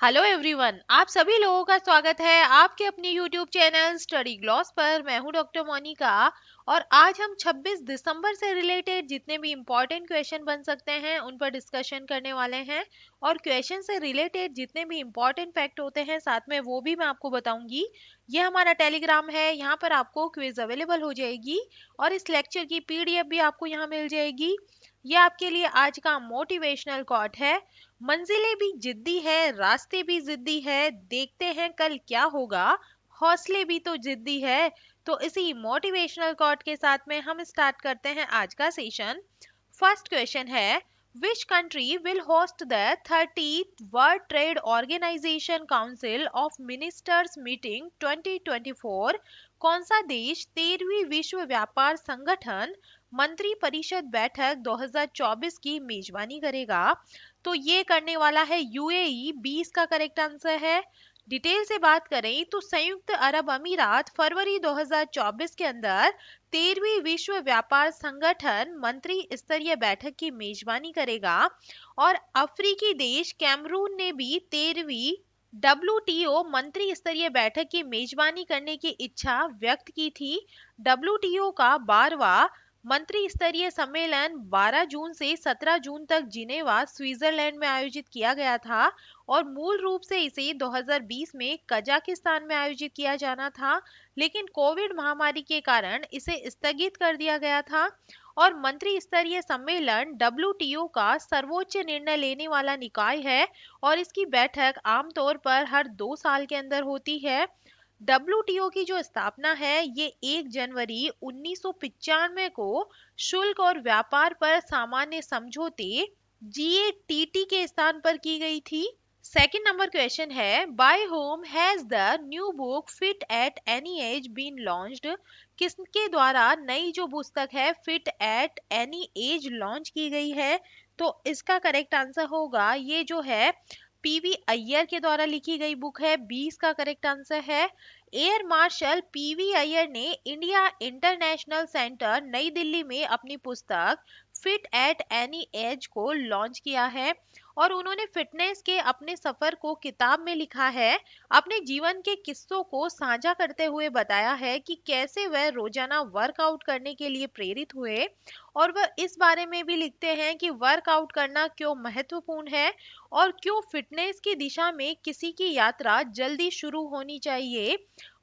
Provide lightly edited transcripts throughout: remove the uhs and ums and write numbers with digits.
Hello everyone, आप सभी लोगों का स्वागत है आपके अपने यूट्यूब चैनल स्टडी ग्लॉस पर। मैं हूं डॉक्टर मोनिका और आज हम 26 दिसंबर से रिलेटेड जितने भी इम्पोर्टेंट क्वेश्चन बन सकते हैं उन पर डिस्कशन करने वाले हैं। और क्वेश्चन से रिलेटेड जितने भी इम्पोर्टेंट फैक्ट होते हैं साथ में वो भी मैं आपको बताऊंगी। ये हमारा टेलीग्राम है, यहाँ पर आपको क्विज अवेलेबल हो जाएगी और इस लेक्चर की पीडीएफ भी आपको यहाँ मिल जाएगी। ये आपके लिए आज का मोटिवेशनल कोट है। मंजिलें भी जिद्दी है, रास्ते भी जिद्दी है, देखते हैं कल क्या होगा, हौसले भी तो जिद्दी है। तो इसी मोटिवेशनल कोट के साथ में हम स्टार्ट करते हैं आज का सेशन। फर्स्ट क्वेश्चन है, which country will host the 30th World Trade Organization Council of Ministers meeting 2024? कौन सा देश 13वीं विश्व व्यापार संगठन मंत्री परिषद बैठक 2024 की मेजबानी करेगा? तो ये करने वाला है यूएई। 20 का करेक्ट आंसर है। डिटेल से बात करें तो संयुक्त अरब अमीरात फरवरी 2024 के अंदर 13वीं विश्व व्यापार संगठन मंत्री स्तरीय बैठक की मेजबानी करेगा। और अफ्रीकी देश कैमरून ने भी 13वीं डब्ल्यूटीओ मंत्री स्तरीय बैठक की मेजबानी करने की इच्छा व्यक्त की थी। डब्ल्यूटीओ का 12वां मंत्री स्तरीय सम्मेलन 12 जून से 17 जून तक जिनेवा स्विट्जरलैंड में आयोजित किया गया था और मूल रूप से इसे 2020 में कजाकिस्तान में आयोजित किया जाना था, लेकिन कोविड महामारी के कारण इसे स्थगित कर दिया गया था। और मंत्री स्तरीय सम्मेलन डब्ल्यूटीओ का सर्वोच्च निर्णय लेने वाला निकाय है और इसकी बैठक आमतौर पर हर 2 साल के अंदर होती है। डब्ल्यूटीओ की जो स्थापना है ये 1 जनवरी 1995 को शुल्क और व्यापार पर सामान्य समझौते जीएटीटी के स्थान पर की गई थी। सेकंड नंबर क्वेश्चन है, by whom has the new book fit at any age been launched? किसके द्वारा नई जो पुस्तक है fit at any age launch की गई है? तो इसका करेक्ट आंसर होगा ये जो है पीवी अय्यर के द्वारा लिखी गई बुक है। 20 का करेक्ट आंसर है। एयर मार्शल पीवी अय्यर ने इंडिया इंटरनेशनल सेंटर नई दिल्ली में अपनी पुस्तक फिट एट एनी एज को लॉन्च किया है और उन्होंने फिटनेस के अपने सफर को किताब में लिखा है। अपने जीवन के किस्सों को साझा करते हुए बताया है कि कैसे वह रोजाना वर्कआउट करने के लिए प्रेरित हुए और वह इस बारे में भी लिखते हैं कि वर्कआउट करना क्यों महत्वपूर्ण है और क्यों फिटनेस की दिशा में किसी की यात्रा जल्दी शुरू होनी चाहिए।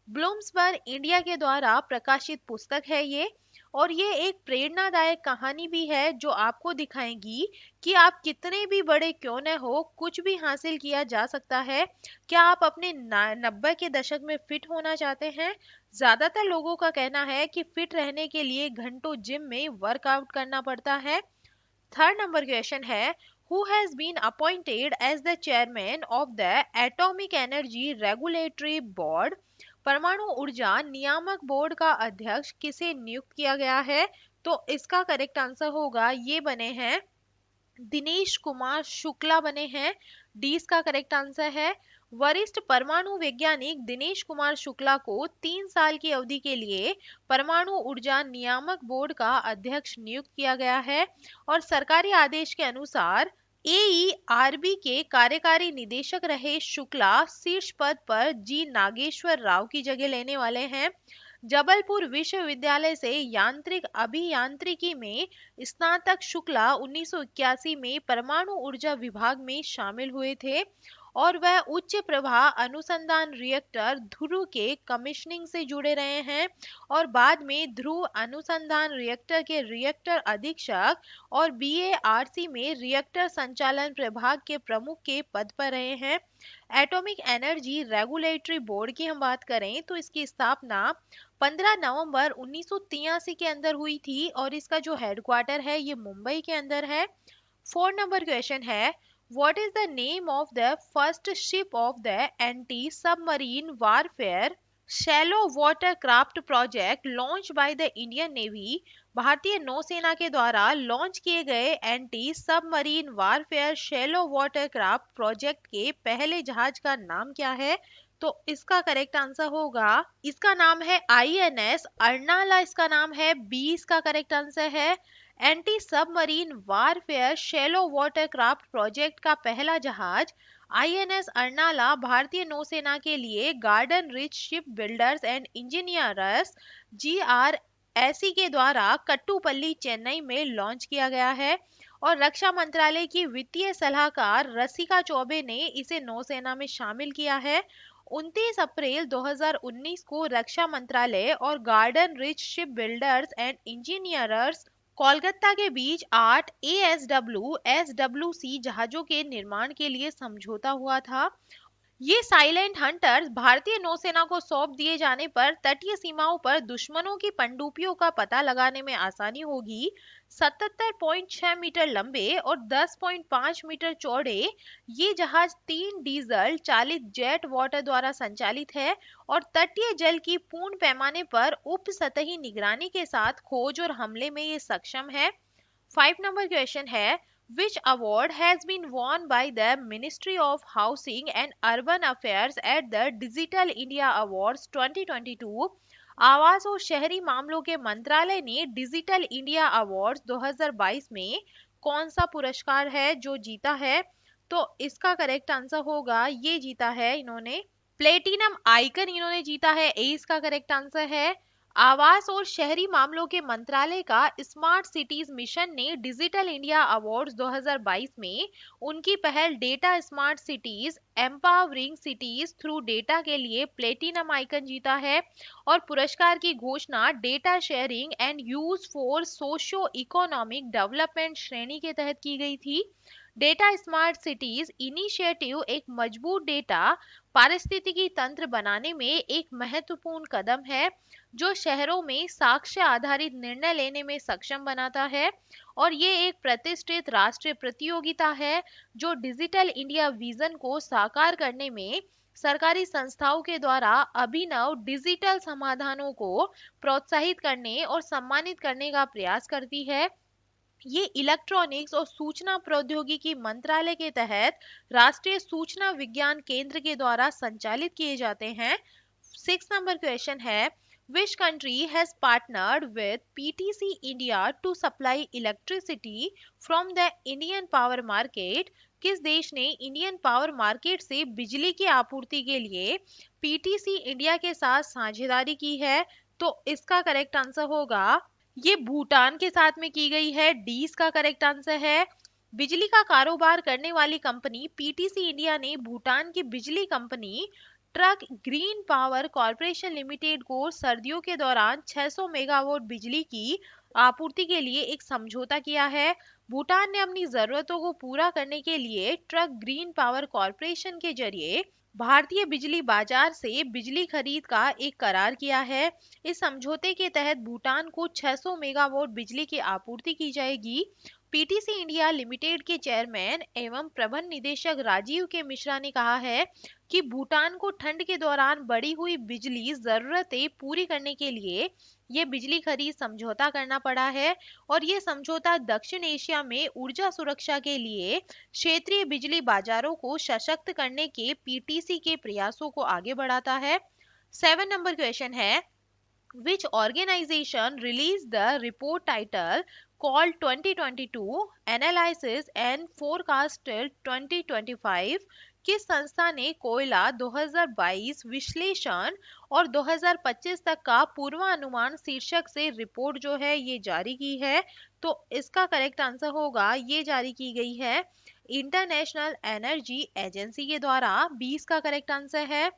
ब्लूम्सबर्ग इंडिया के द्वारा प्रकाशित पुस्तक है ये और ये एक प्रेरणादायक कहानी भी है जो आपको दिखाएगी कि आप कितने भी बड़े क्यों न हो कुछ भी हासिल किया जा सकता है। क्या आप अपने 90 के दशक में फिट होना चाहते हैं? ज्यादातर लोगों का कहना है कि फिट रहने के लिए घंटों जिम में वर्कआउट करना पड़ता है। थर्ड नंबर क्वेश्चन है, who has been appointed as the chairman of the atomic energy regulatory board? परमाणु ऊर्जा नियामक बोर्ड का अध्यक्ष किसे नियुक्त किया गया है? तो इसका करेक्ट आंसर होगा ये बने हैं दिनेश कुमार शुक्ला बने हैं। डी इसका करेक्ट आंसर है। वरिष्ठ परमाणु वैज्ञानिक दिनेश कुमार शुक्ला को 3 साल की अवधि के लिए परमाणु ऊर्जा नियामक बोर्ड का अध्यक्ष नियुक्त किया गया है और सरकारी आदेश के अनुसार एईआरबी के कार्यकारी निदेशक रहे शुक्ला शीर्ष पद पर जी नागेश्वर राव की जगह लेने वाले हैं। जबलपुर विश्वविद्यालय से यांत्रिक अभियांत्रिकी में स्नातक शुक्ला 1981 में परमाणु ऊर्जा विभाग में शामिल हुए थे और वह उच्च प्रवाह अनुसंधान रिएक्टर ध्रुव के कमिश्निंग से जुड़े रहे हैं और बाद में ध्रुव अनुसंधान रिएक्टर के रिएक्टर अधीक्षक और बीएआरसी में रिएक्टर संचालन प्रभाग के प्रमुख के पद पर रहे हैं। एटॉमिक एनर्जी रेगुलेटरी बोर्ड की हम बात करें तो इसकी स्थापना 15 नवंबर 1983 के अंदर हुई थी और इसका जो हेडक्वार्टर है ये मुंबई के अंदर है। 4 नंबर क्वेश्चन है, what is the name of the first ship of the anti-submarine warfare shallow water craft project launched by the Indian Navy? भारतीय नौसेना के द्वारा लॉन्च किए गए anti submarine warfare shallow water craft project के पहले जहाज का नाम क्या है? तो इसका करेक्ट आंसर होगा इसका नाम है आईएनएस अर्नाला, इसका नाम है। 20 का करेक्ट आंसर है। Anti submarine warfare shallow water craft project का पहला जहाज आईएनएस अर्नाला भारतीय नौसेना के लिए garden rich ship builders and engineers GRSE के द्वारा कट्टुपल्ली चेन्नई में लॉन्च किया गया है। और रक्षा मंत्रालय की वित्तीय सलाहकार रसिका चौबे ने इसे नौसेना में शामिल किया है। 29 अप्रैल 2019 को रक्षा मंत्रालय और garden rich ship builders and engineers Kolkata के बीच 8 ASW-SWC जहाजों के निर्माण के लिए समझौता हुआ था। ये साइलेंट हंटर्स भारतीय नौसेना को सौंप दिए जाने पर तटीय सीमाओं पर दुश्मनों की पनडुब्बियों का पता लगाने में आसानी होगी। 77.6 मीटर लंबे और 10.5 मीटर चौड़े ये जहाज 3 डीजल चालित जेट वाटर द्वारा संचालित है और तटीय जल की पूर्ण पैमाने पर उप सतही निगरानी के साथ खोज और हमले में ये सक्षम है। 5 नंबर क्वेश्चन है, which award has been won by the Ministry of Housing and Urban Affairs at the Digital India Awards 2022? आवास और शहरी मामलों के मंत्रालय ने डिजिटल इंडिया अवार्ड्स 2022 में कौन सा पुरस्कार है जो जीता है? तो इसका करेक्ट आंसर होगा, ये जीता है इन्होंने प्लेटिनम आइकन इन्होंने जीता है। ए इसका करेक्ट आंसर है। आवास और शहरी मामलों के मंत्रालय का स्मार्ट सिटीज मिशन ने डिजिटल इंडिया अवार्ड्स 2022 में उनकी पहल data smart cities empowering cities through data के लिए प्लेटिनम आइकन जीता है। और पुरस्कार की घोषणा data sharing and use for socio economic development श्रेणी के तहत की गई थी। डेटा स्मार्ट सिटीज इनिशिएटिव एक मजबूत डेटा पारिस्थितिकी तंत्र बनाने में एक महत्वपूर्ण कदम है जो शहरों में साक्ष्य आधारित निर्णय लेने में सक्षम बनाता है। और ये एक प्रतिष्ठित राष्ट्रीय प्रतियोगिता है जो डिजिटल इंडिया विजन को साकार करने में सरकारी संस्थाओं के द्वारा अभिनव डिजिटल समाधानों को प्रोत्साहित करने और सम्मानित करने का प्रयास करती है। ये इलेक्ट्रॉनिक्स और सूचना प्रौद्योगिकी मंत्रालय के तहत राष्ट्रीय सूचना विज्ञान केंद्र के द्वारा संचालित किए जाते हैं। 6 नंबर क्वेश्चन है, which country has partnered with PTC India to supply electricity from the Indian power market? किस देश ने इंडियन पावर मार्केट से बिजली की आपूर्ति के लिए पीटीसी इंडिया के साथ साझेदारी की है? तो इसका करेक्ट आंसर होगा, ये भूटान के साथ में की गई है। डी इसका करेक्ट आंसर है। बिजली का कारोबार करने वाली कंपनी पीटीसी इंडिया ने भूटान की बिजली company truck green power corporation limited को सर्दियों के दौरान 600 मेगावाट बिजली की आपूर्ति के लिए एक समझौता किया है। भूटान ने अपनी जरूरतों को पूरा करने के लिए ट्रक ग्रीन पावर कॉरपोरेशन के जरिए भारतीय बिजली बाजार से बिजली खरीद का एक करार किया है। इस समझौते के तहत भूटान को 600 मेगावाट बिजली की आपूर्ति की जाएगी। पीटीसी इंडिया लिमिटेड के चेयरमैन एवं प्रबंध निदेशक राजीव के मिश्रा ने कहा है कि भूटान को ठंड के दौरान बढ़ी हुई बिजली जरूरतें पूरी करने के लिए ये बिजली खरीद समझौता करना पड़ा है। और ये समझौता दक्षिण एशिया में ऊर्जा सुरक्षा के लिए क्षेत्रीय बिजली बाजारों को सशक्त करने के पीटीसी के प्रयासों को आगे बढ़ाता है। 7 नंबर क्वेश्चन है, which organization released the report title called 2022 Analysis and Forecast till 2025? किस संस्था ने कोयला 2022 विश्लेषण और 2025 तक का पूर्वानुमान शीर्षक से रिपोर्ट जो है ये जारी की है? तो इसका करेक्ट आंसर होगा, ये जारी की गई है इंटरनेशनल एनर्जी एजेंसी के द्वारा। 20 का करेक्ट आंसर है।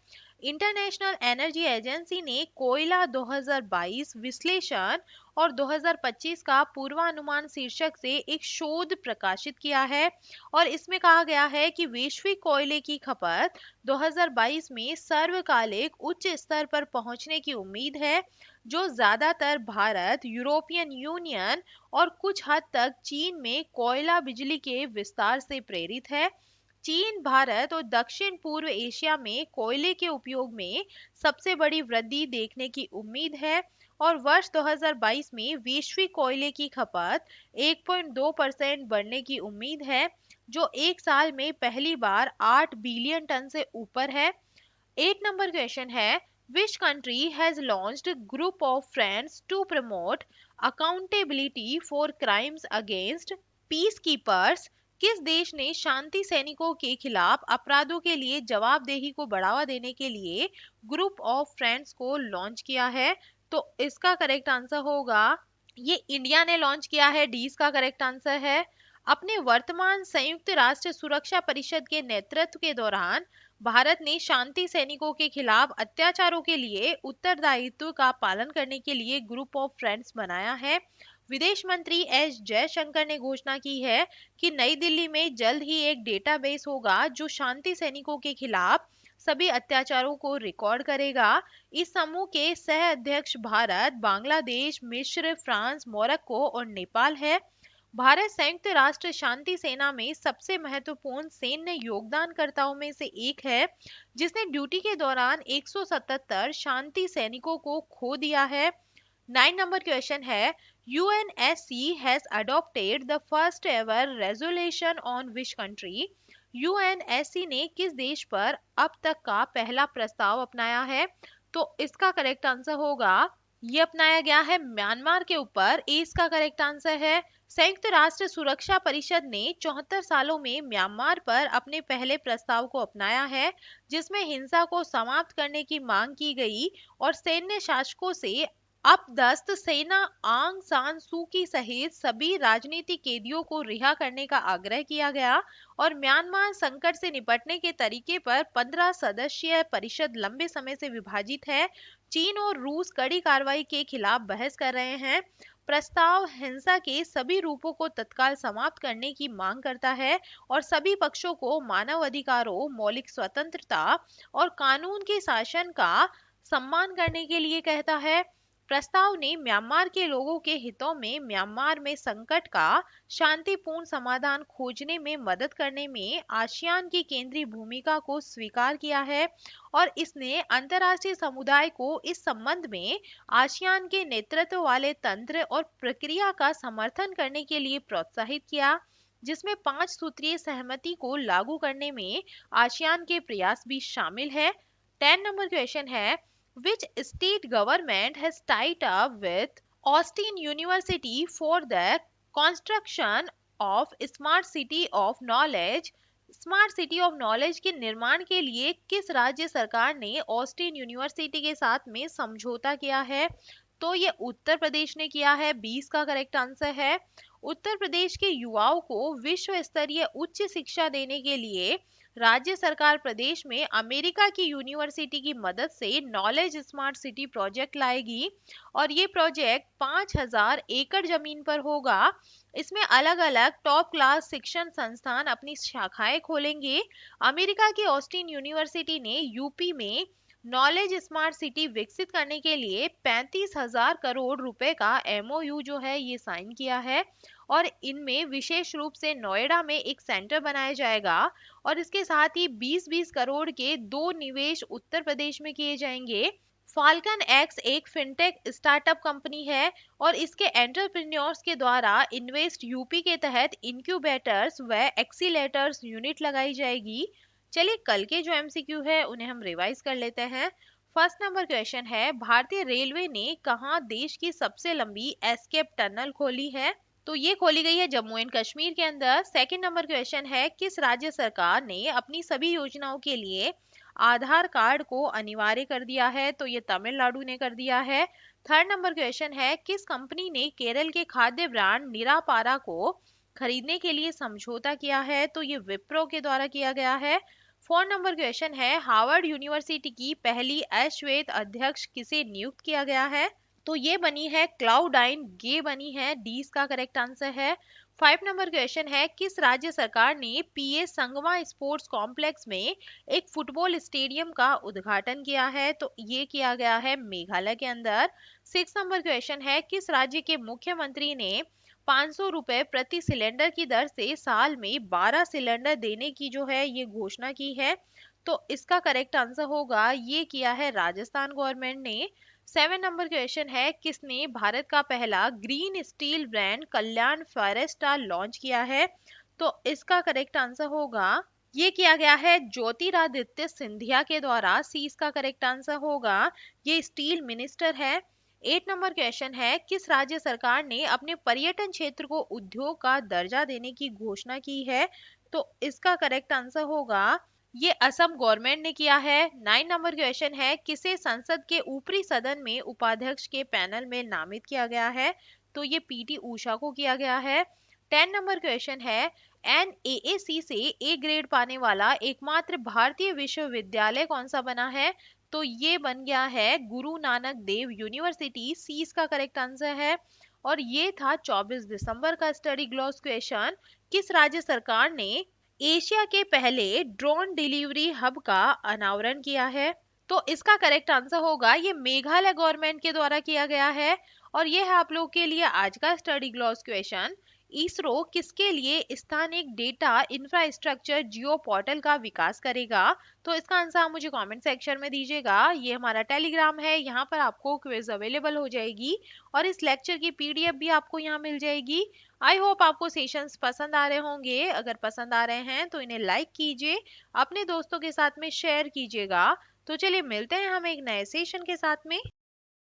इंटरनेशनल एनर्जी एजेंसी ने कोयला 2022 विश्लेषण और 2025 का पूर्वानुमान शीर्षक से एक शोध प्रकाशित किया है। और इसमें कहा गया है कि वैश्विक कोयले की खपत 2022 में सर्वकालिक उच्च स्तर पर पहुंचने की उम्मीद है जो ज्यादातर भारत, यूरोपियन यूनियन और कुछ हद तक चीन में कोयला बिजली के विस्तार से प्रेरित है। चीन, भारत और दक्षिण पूर्व एशिया में कोयले के उपयोग में सबसे बड़ी वृद्धि देखने की उम्मीद है। और वर्ष 2022 में वैश्विक कोयले की खपत 1.2% बढ़ने की उम्मीद है जो एक साल में पहली बार 8 बिलियन टन से ऊपर है। 8 नंबर क्वेश्चन है, Which country has launched a group of friends to promote accountability for crimes against peacekeepers? किस देश ने शांति सैनिकों के खिलाफ अपराधों के लिए जवाबदेही को बढ़ावा देने के लिए ग्रुप ऑफ फ्रेंड्स को लॉन्च किया है? तो इसका करेक्ट आंसर होगा, ये इंडिया ने लॉन्च किया है। डी इसका करेक्ट आंसर है। अपने वर्तमान संयुक्त राष्ट्र सुरक्षा परिषद के नेतृत्व के दौरान भारत ने शांति सैनिकों के खिलाफ अत्याचारों के लिए उत्तरदायित्व का पालन करने के लिए ग्रुप ऑफ फ्रेंड्स बनाया है। विदेश मंत्री एस जयशंकर ने घोषणा की है कि नई दिल्ली में जल्द ही एक डेटाबेस होगा जो शांति सैनिकों के खिलाफ सभी अत्याचारों को रिकॉर्ड करेगा। इस समूह के सह अध्यक्ष भारत, बांग्लादेश, मिस्र, फ्रांस, मोरक्को और नेपाल है। भारत संयुक्त राष्ट्र शांति सेना में सबसे महत्वपूर्ण सैन्य योगदानकर्ताओं में से एक है, जिसने ड्यूटी के दौरान 177 शांति सैनिकों को खो दिया है। 9 नंबर क्वेश्चन है, UNSC has adopted the first ever resolution on which country? UNSC ने किस देश पर अब तक का पहला प्रस्ताव अपनाया है? तो इसका करेक्ट आंसर होगा, ये अपनाया गया है म्यांमार के ऊपर। ए इसका करेक्ट आंसर है। संयुक्त राष्ट्र सुरक्षा परिषद ने 74 सालों में म्यांमार पर अपने पहले प्रस्ताव को अपनाया है, जिसमें हिंसा को समाप्त करने की मांग की गई और सैन्य शासकों से अपदस्थ सेना आंग सान सू की सहित सभी राजनीतिक कैदियों को रिहा करने का आग्रह किया गया और म्यांमार संकट से निपटने के तरीके पर 15 सदस्यीय परिषद लंबे समय से विभाजित है। चीन और रूस कड़ी कार्रवाई के खिलाफ बहस कर रहे हैं। प्रस्ताव हिंसा के सभी रूपों को तत्काल समाप्त करने की मांग करता है और सभी पक्षों को मानव अधिकारों, मौलिक स्वतंत्रता और कानून के शासन का सम्मान करने के लिए कहता है। प्रस्ताव ने म्यांमार के लोगों के हितों में म्यांमार में संकट का शांतिपूर्ण समाधान खोजने में मदद करने में आसियान की केंद्रीय भूमिका को स्वीकार किया है और इसने अंतर्राष्ट्रीय समुदाय को इस संबंध में आसियान के नेतृत्व वाले तंत्र और प्रक्रिया का समर्थन करने के लिए प्रोत्साहित किया, जिसमें 5 सूत्रीय सहमति को लागू करने में आसियान के प्रयास भी शामिल है। 10 नंबर क्वेश्चन है, which state government has tied up with Austin University for the construction of Smart City of Knowledge? Smart city of knowledge के निर्माण के लिए किस राज्य सरकार ने ऑस्टिन यूनिवर्सिटी के साथ में समझौता किया है? तो ये उत्तर प्रदेश ने किया है। 20 का करेक्ट आंसर है। उत्तर प्रदेश के युवाओं को विश्व स्तरीय उच्च शिक्षा देने के लिए राज्य सरकार प्रदेश में अमेरिका की यूनिवर्सिटी की मदद से नॉलेज स्मार्ट सिटी प्रोजेक्ट लाएगी और ये प्रोजेक्ट 5000 एकड़ जमीन पर होगा। इसमें अलग अलग टॉप क्लास शिक्षण संस्थान अपनी शाखाएं खोलेंगे। अमेरिका की ऑस्टिन यूनिवर्सिटी ने यूपी में नॉलेज स्मार्ट सिटी विकसित करने के लिए 35,000 करोड़ रुपए का एमओयू जो है ये साइन किया है और इनमें विशेष रूप से नोएडा में एक सेंटर बनाया जाएगा और इसके साथ ही 20-20 करोड़ के 2 निवेश उत्तर प्रदेश में किए जाएंगे। फाल्कन एक्स एक फिनटेक स्टार्टअप कंपनी है और इसके एंटरप्रेन्योर्स के द्वारा इन्वेस्ट यूपी के तहत इंक्यूबेटर्स व एक्सीलेटर्स यूनिट लगाई जाएगी। चलिए कल के जो एमसीक्यू है उन्हें हम रिवाइज कर लेते हैं। फर्स्ट नंबर क्वेश्चन है, भारतीय रेलवे ने कहां देश की सबसे लंबी एस्केप टनल खोली है? तो ये खोली गई है जम्मू एंड कश्मीर के अंदर। सेकंड नंबर क्वेश्चन है, किस राज्य सरकार ने अपनी सभी योजनाओं के लिए आधार कार्ड को अनिवार्य कर दिया है? तो ये तमिलनाडु ने कर दिया है। थर्ड नंबर क्वेश्चन है, किस कंपनी ने केरल के खाद्य ब्रांड निरापारा को खरीदने के लिए समझौता किया है? तो ये विप्रो के द्वारा किया गया है। फोर्थ नंबर क्वेश्चन है, हार्वर्ड यूनिवर्सिटी की पहली अश्वेत अध्यक्ष किसे नियुक्त किया गया है? तो ये बनी है क्लाउडाइन गे बनी है। डी इसका करेक्ट आंसर है। 5 नंबर क्वेश्चन है, किस राज्य सरकार ने पीए संगमा स्पोर्ट्स कॉम्प्लेक्स में एक फुटबॉल स्टेडियम का उद्घाटन किया है? तो ये किया गया है मेघालय के अंदर। 6 नंबर क्वेश्चन है, किस राज्य के मुख्यमंत्री ने 500 रुपए प्रति सिलेंडर की दर से साल में 12 सिलेंडर देने की जो है ये घोषणा की है? तो इसका करेक्ट आंसर होगा, ये किया है राजस्थान गवर्नमेंट ने। 7 नंबर क्वेश्चन है, किसने भारत का पहला ग्रीन स्टील ब्रांड कल्याण फॉरेस्टा लॉन्च किया है? तो इसका करेक्ट आंसर होगा ये किया गया है ज्योतिरादित्य सिंधिया के द्वारा। सी इसका करेक्ट आंसर होगा। ये स्टील मिनिस्टर है। 8 नंबर क्वेश्चन है, किस राज्य सरकार ने अपने पर्यटन क्षेत्र को उद्योग का दर्जा देने की घोषणा की है? तो इसका करेक्ट आंसर होगा, ये असम गवर्नमेंट ने किया है। 9 नंबर क्वेश्चन है, किसे संसद के ऊपरी सदन में उपाध्यक्ष के पैनल में नामित किया गया है? तो ये पीटी उषा को किया गया है। 10 नंबर क्वेश्चन है, एनएएसी से ए ग्रेड पाने वाला एकमात्र भारतीय विश्वविद्यालय कौन सा बना है? तो ये बन गया है गुरु नानक देव यूनिवर्सिटी। सी इसका करेक्ट आंसर है। और ये था 24 दिसंबर का स्टडी ग्लॉस क्वेश्चन। किस राज्य सरकार ने एशिया के पहले ड्रोन डिलीवरी हब का अनावरण किया है? तो इसका करेक्ट आंसर होगा, ये मेघालय गवर्नमेंट के द्वारा किया गया है। और ये है आप लोग के लिए आज का स्टडी ग्लॉस क्वेश्चन। इसरो किसके लिए स्थानिक डेटा इंफ्रास्ट्रक्चर जियो पोर्टल का विकास करेगा? तो इसका आंसर आप मुझे कमेंट सेक्शन में दीजिएगा। ये हमारा टेलीग्राम है, यहाँ पर आपको क्विज अवेलेबल हो जाएगी और इस लेक्चर की पीडीएफ भी आपको यहाँ मिल जाएगी। आई होप आपको सेशंस पसंद आ रहे होंगे। अगर पसंद आ रहे हैं तो इन्हें लाइक कीजिए, अपने दोस्तों के साथ में शेयर कीजिएगा। तो चलिए मिलते हैं हम एक नए सेशन के साथ में।